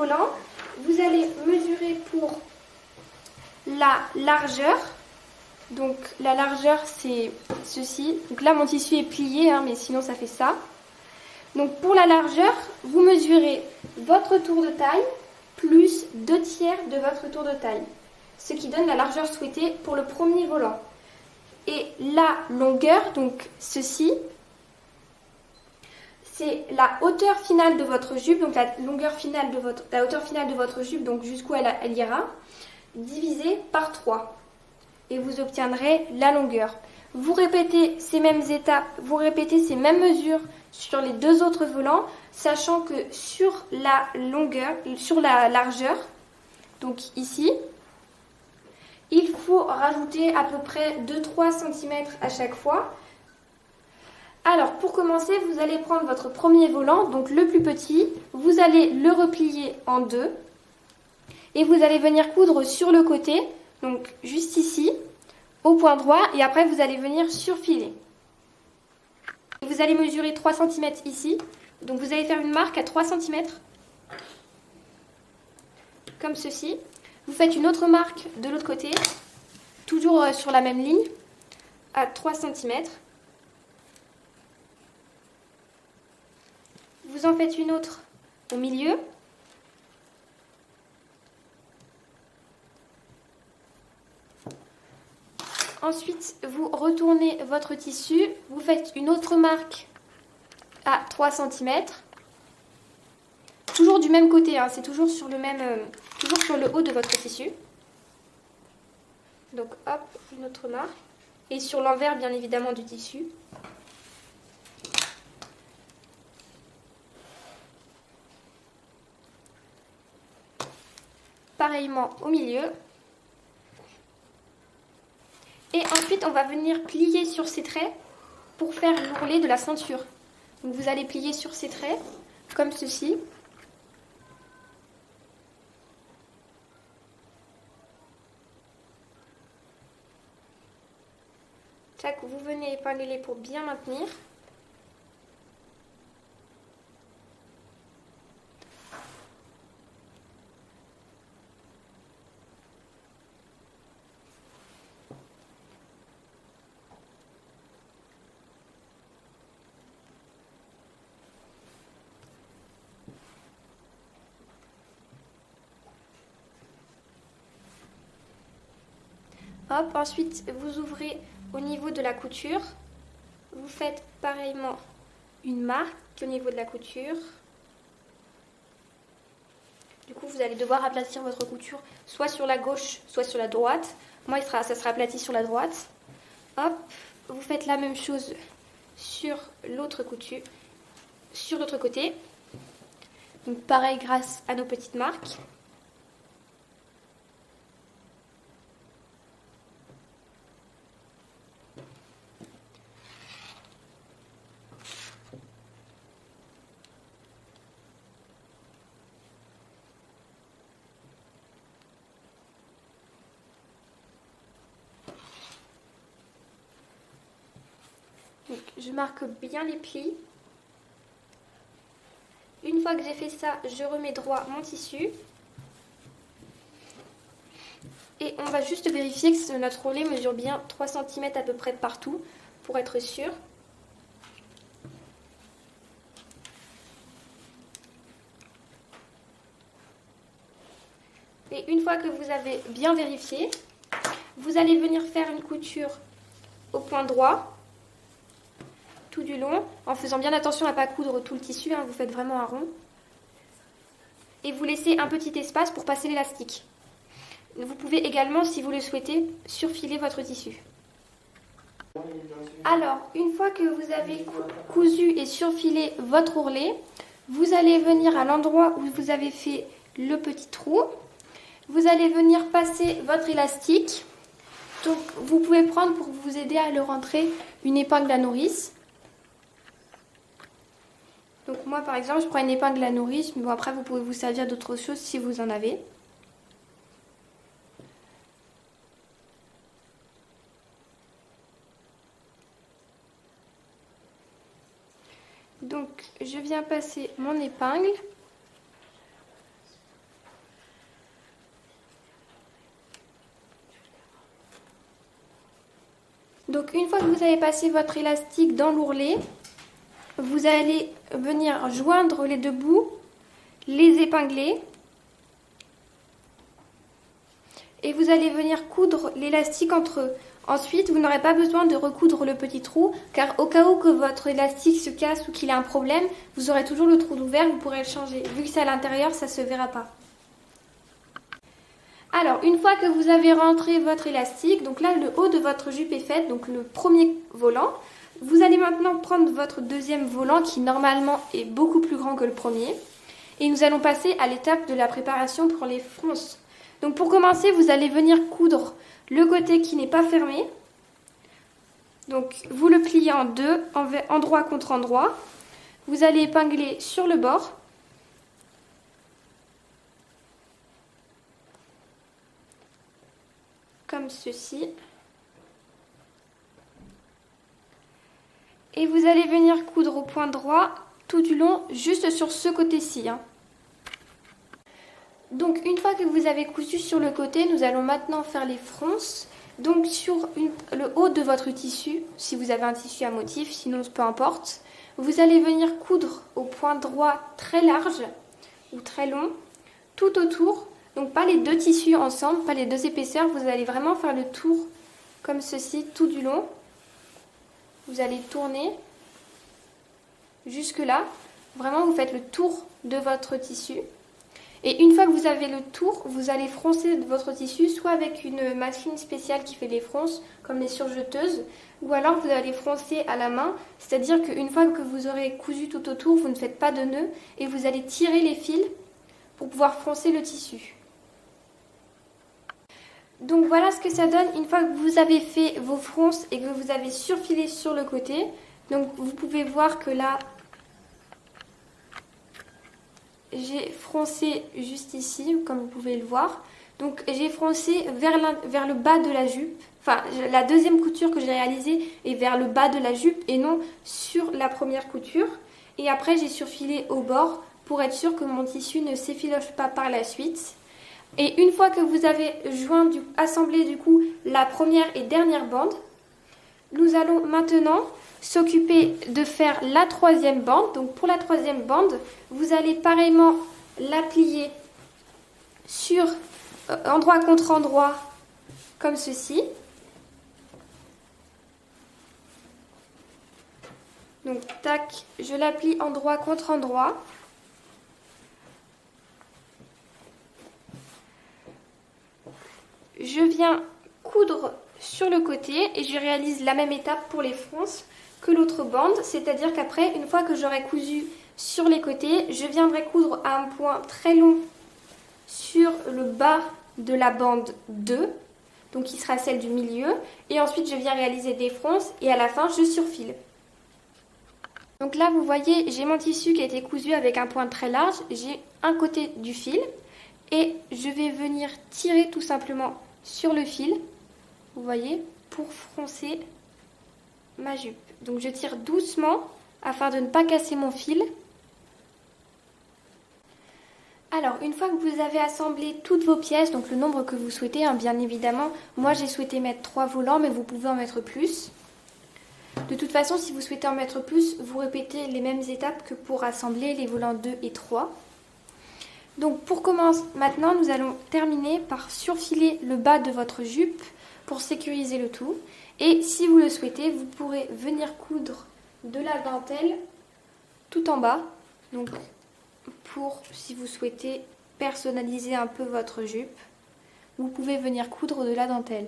volant, vous allez mesurer pour la largeur. Donc la largeur c'est ceci. Donc là mon tissu est plié, mais sinon ça fait ça. Donc pour la largeur, vous mesurez votre tour de taille plus 2/3 de votre tour de taille. Ce qui donne la largeur souhaitée pour le premier volant. Et la longueur, donc ceci, c'est la hauteur finale de votre jupe, donc la hauteur finale de votre jupe, donc jusqu'où elle ira, divisé par 3. Et vous obtiendrez la longueur. Vous répétez ces mêmes étapes, vous répétez ces mêmes mesures sur les deux autres volants, sachant que sur la largeur, donc ici, il faut rajouter à peu près 2-3 cm à chaque fois. Alors pour commencer, vous allez prendre votre premier volant, donc le plus petit, vous allez le replier en deux et vous allez venir coudre sur le côté, donc juste ici, au point droit, et après vous allez venir surfiler. Vous allez mesurer 3 cm ici, donc vous allez faire une marque à 3 cm, comme ceci. Vous faites une autre marque de l'autre côté, toujours sur la même ligne, à 3 cm. Vous en faites une autre au milieu. Ensuite, vous retournez votre tissu, vous faites une autre marque à 3 cm. Toujours du même côté, c'est toujours sur toujours sur le haut de votre tissu. Donc hop, une autre marque. Et sur l'envers, bien évidemment, du tissu. Pareillement au milieu. Et ensuite, on va venir plier sur ces traits pour faire l'ourlet de la ceinture. Donc vous allez plier sur ces traits, comme ceci. Tac, vous venez épingler pour bien maintenir. Hop, ensuite vous ouvrez au niveau de la couture. Vous faites pareillement une marque au niveau de la couture. Du coup, vous allez devoir aplatir votre couture soit sur la gauche, soit sur la droite. Moi, ça sera aplati sur la droite. Hop, vous faites la même chose sur l'autre couture, sur l'autre côté. Donc pareil grâce à nos petites marques. Donc, je marque bien les plis. Une fois que j'ai fait ça, je remets droit mon tissu. Et on va juste vérifier que notre ourlet mesure bien 3 cm à peu près de partout, pour être sûr. Et une fois que vous avez bien vérifié, vous allez venir faire une couture au point droit, tout du long, en faisant bien attention à ne pas coudre tout le tissu, vous faites vraiment un rond. Et vous laissez un petit espace pour passer l'élastique. Vous pouvez également, si vous le souhaitez, surfiler votre tissu. Alors, une fois que vous avez cousu et surfilé votre ourlet, vous allez venir à l'endroit où vous avez fait le petit trou. Vous allez venir passer votre élastique. Donc, vous pouvez prendre, pour vous aider à le rentrer, une épingle à nourrice. Donc moi, par exemple, je prends une épingle à nourrice, mais bon, après, vous pouvez vous servir d'autres choses si vous en avez. Donc, je viens passer mon épingle. Donc une fois que vous avez passé votre élastique dans l'ourlet, vous allez venir joindre les deux bouts, les épingler et vous allez venir coudre l'élastique entre eux. Ensuite, vous n'aurez pas besoin de recoudre le petit trou, car au cas où que votre élastique se casse ou qu'il ait un problème, vous aurez toujours le trou d'ouvert, vous pourrez le changer. Vu que c'est à l'intérieur, ça ne se verra pas. Alors, une fois que vous avez rentré votre élastique, donc là, le haut de votre jupe est fait, donc le premier volant. Vous allez maintenant prendre votre deuxième volant, qui normalement est beaucoup plus grand que le premier. Et nous allons passer à l'étape de la préparation pour les fronces. Donc pour commencer, vous allez venir coudre le côté qui n'est pas fermé. Donc vous le pliez en deux, endroit contre endroit. Vous allez épingler sur le bord. Comme ceci. Et vous allez venir coudre au point droit tout du long, juste sur ce côté-ci. Donc une fois que vous avez cousu sur le côté, nous allons maintenant faire les fronces. Donc sur le haut de votre tissu, si vous avez un tissu à motif, sinon peu importe, vous allez venir coudre au point droit très large ou très long, tout autour. Donc pas les deux tissus ensemble, pas les deux épaisseurs, vous allez vraiment faire le tour comme ceci tout du long. Vous allez tourner jusque là, vraiment vous faites le tour de votre tissu. Et une fois que vous avez le tour, vous allez froncer votre tissu soit avec une machine spéciale qui fait les fronces, comme les surjeteuses, ou alors vous allez froncer à la main, c'est-à-dire qu'une fois que vous aurez cousu tout autour, vous ne faites pas de nœud et vous allez tirer les fils pour pouvoir froncer le tissu. Donc voilà ce que ça donne une fois que vous avez fait vos fronces et que vous avez surfilé sur le côté. Donc vous pouvez voir que là, j'ai froncé juste ici, comme vous pouvez le voir. Donc j'ai froncé vers le bas de la jupe. Enfin, la deuxième couture que j'ai réalisée est vers le bas de la jupe et non sur la première couture. Et après, j'ai surfilé au bord pour être sûr que mon tissu ne s'effiloche pas par la suite. Et une fois que vous avez assemblé du coup la première et dernière bande, nous allons maintenant s'occuper de faire la troisième bande. Donc pour la troisième bande, vous allez pareillement la plier sur endroit contre endroit comme ceci. Donc tac, je la plie endroit contre endroit. Je viens coudre sur le côté et je réalise la même étape pour les fronces que l'autre bande, c'est-à-dire qu'après, une fois que j'aurai cousu sur les côtés, je viendrai coudre à un point très long sur le bas de la bande 2, donc qui sera celle du milieu, et ensuite je viens réaliser des fronces et à la fin je surfile. Donc là vous voyez, j'ai mon tissu qui a été cousu avec un point très large, j'ai un côté du fil et je vais venir tirer tout simplement sur le fil, vous voyez, pour froncer ma jupe. Donc je tire doucement afin de ne pas casser mon fil. Alors une fois que vous avez assemblé toutes vos pièces, donc le nombre que vous souhaitez, bien évidemment, moi j'ai souhaité mettre 3 volants mais vous pouvez en mettre plus. De toute façon, si vous souhaitez en mettre plus, vous répétez les mêmes étapes que pour assembler les volants 2 et 3. Donc pour commencer, maintenant nous allons terminer par surfiler le bas de votre jupe pour sécuriser le tout. Et si vous le souhaitez, vous pourrez venir coudre de la dentelle tout en bas. Donc pour, si vous souhaitez personnaliser un peu votre jupe, vous pouvez venir coudre de la dentelle.